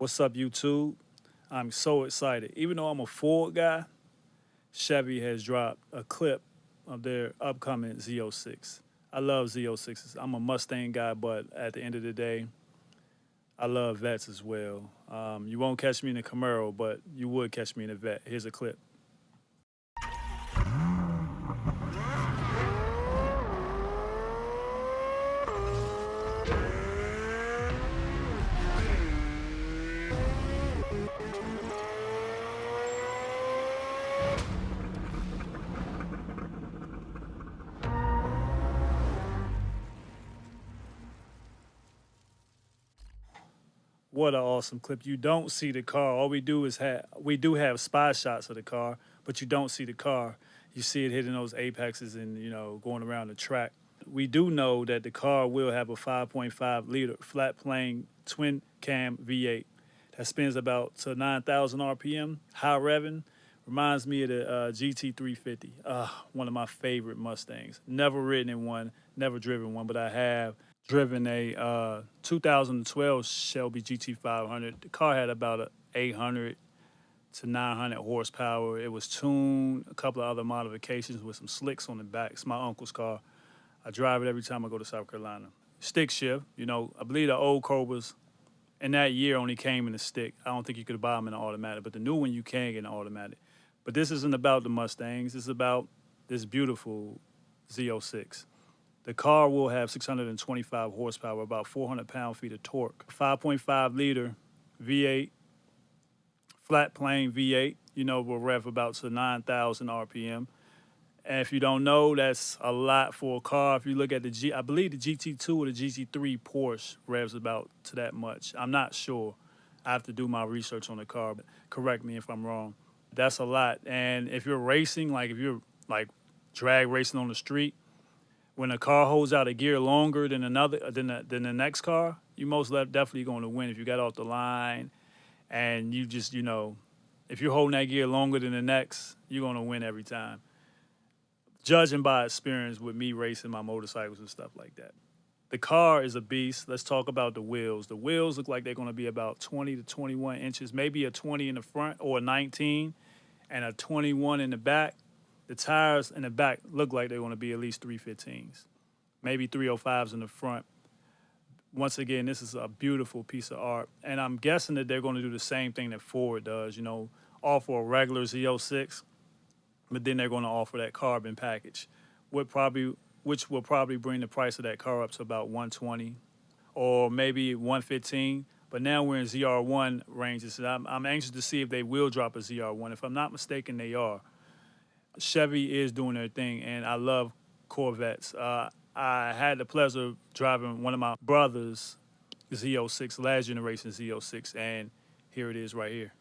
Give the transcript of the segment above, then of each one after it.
What's up, YouTube? I'm so excited. Even though I'm a Ford guy, Chevy has dropped a clip of their upcoming Z06. I love Z06s. I'm a Mustang guy, but at the end of the day, I love vets as well. You won't catch me in a Camaro, but you would catch me in a vet. Here's a clip. What an awesome clip. You don't see the car. All we do have spy shots of the car, but you don't see the car. You see it hitting those apexes and, going around the track. We do know that the car will have a 5.5 liter flat plane twin cam V8 that spins about to 9,000 RPM, high revving. Reminds me of the GT350, one of my favorite Mustangs. Never ridden in one, never driven one, but I have driven a 2012 Shelby GT500. The car had about 800 to 900 horsepower. It was tuned, a couple of other modifications with some slicks on the back. It's my uncle's car. I drive it every time I go to South Carolina. Stick shift, I believe the old Cobras in that year only came in a stick. I don't think you could buy them in an automatic, but the new one you can get in an automatic. But this isn't about the Mustangs. This is about this beautiful Z06. The car will have 625 horsepower, about 400 pound-feet of torque. 5.5 liter V8, flat plane V8, will rev about to 9,000 RPM. And if you don't know, that's a lot for a car. If you look at I believe the GT2 or the GT3 Porsche revs about to that much. I'm not sure. I have to do my research on the car, but correct me if I'm wrong. That's a lot. And if you're racing, if you're drag racing on the street, when a car holds out a gear longer than the next car, you most definitely going to win. If you got off the line and you just, if you're holding that gear longer than the next, you're going to win every time. Judging by experience with me racing my motorcycles and stuff like that. The car is a beast. Let's talk about the wheels. The wheels look like they're going to be about 20 to 21 inches, maybe a 20 in the front or a 19 and a 21 in the back. The tires in the back look like they're going to be at least 315s, maybe 305s in the front. Once again, this is a beautiful piece of art. And I'm guessing that they're going to do the same thing that Ford does, offer a regular Z06, but then they're going to offer that carbon package, which will probably bring the price of that car up to about 120 or maybe 115. But now we're in ZR1 ranges, and I'm anxious to see if they will drop a ZR1. If I'm not mistaken, they are. Chevy is doing their thing, and I love Corvettes. I had the pleasure of driving one of my brother's Z06, last generation Z06, and here it is right here.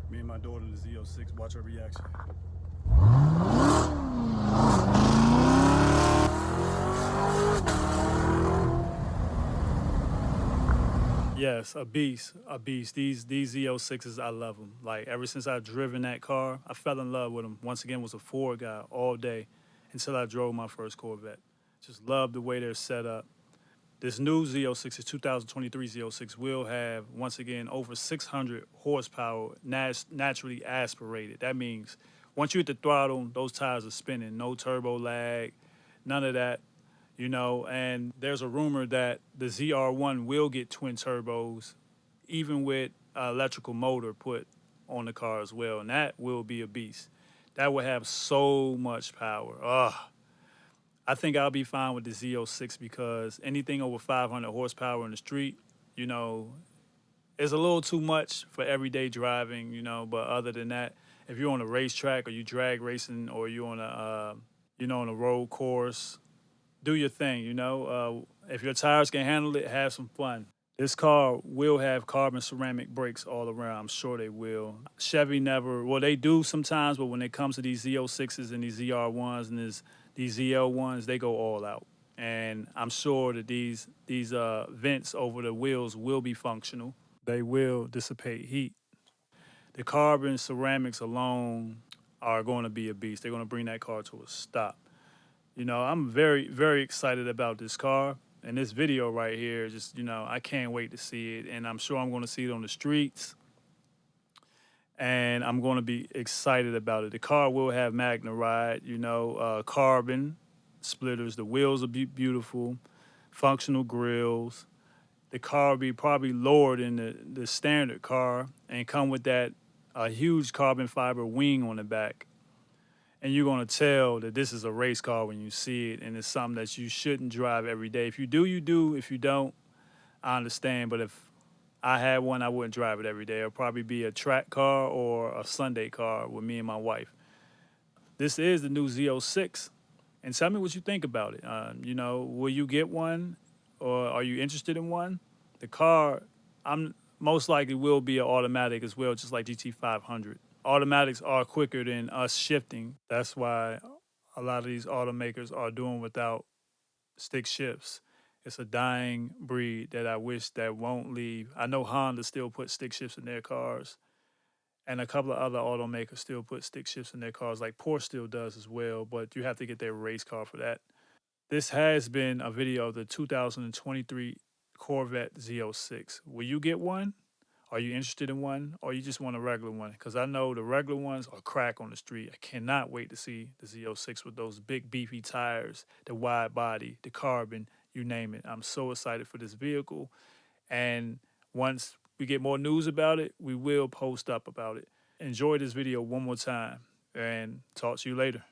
Me and my daughter, the Z06, watch her reaction. Yes, a beast, a beast. These Z06s, I love them. Ever since I've driven that car, I fell in love with them. Once again, was a Ford guy all day until I drove my first Corvette. Just love the way they're set up. This new Z06, this 2023 Z06, will have, once again, over 600 horsepower naturally aspirated. That means once you hit the throttle, those tires are spinning. No turbo lag, none of that. And there's a rumor that the ZR1 will get twin turbos, even with an electrical motor put on the car as well. And that will be a beast. That will have so much power. I think I'll be fine with the Z06 because anything over 500 horsepower in the street, is a little too much for everyday driving, But other than that, if you're on a racetrack or you drag racing or you're on on a road course, do your thing, If your tires can handle it, have some fun. This car will have carbon ceramic brakes all around. I'm sure they will. Chevy they do sometimes, but when it comes to these Z06s and these ZR1s and these ZL1s, they go all out. And I'm sure that these vents over the wheels will be functional. They will dissipate heat. The carbon ceramics alone are going to be a beast. They're going to bring that car to a stop. I'm very, very excited about this car. And this video right here, just, I can't wait to see it. And I'm sure I'm going to see it on the streets. And I'm going to be excited about it. The car will have Magna Ride, carbon splitters. The wheels are beautiful, functional grills. The car will be probably lower than the standard car and come with that huge carbon fiber wing on the back. And you're going to tell that this is a race car when you see it, and it's something that you shouldn't drive every day. If you do, you do. If you don't, I understand. But if I had one, I wouldn't drive it every day. It'll probably be a track car or a Sunday car with me and my wife. This is the new Z06. And tell me what you think about it. Will you get one, or are you interested in one? The car, I'm most likely will be an automatic as well, just like GT500. Automatics are quicker than us shifting. That's why a lot of these automakers are doing without stick shifts. It's a dying breed that I wish that won't leave. I know Honda still puts stick shifts in their cars, and a couple of other automakers still put stick shifts in their cars, like Porsche still does as well, but you have to get their race car for that. This has been a video of the 2023 Corvette Z06. Will you get one? Are you interested in one, or you just want a regular one? Because I know the regular ones are crack on the street. I cannot wait to see the Z06 with those big beefy tires, the wide body, the carbon, you name it. I'm so excited for this vehicle. And once we get more news about it, we will post up about it. Enjoy this video one more time, and talk to you later.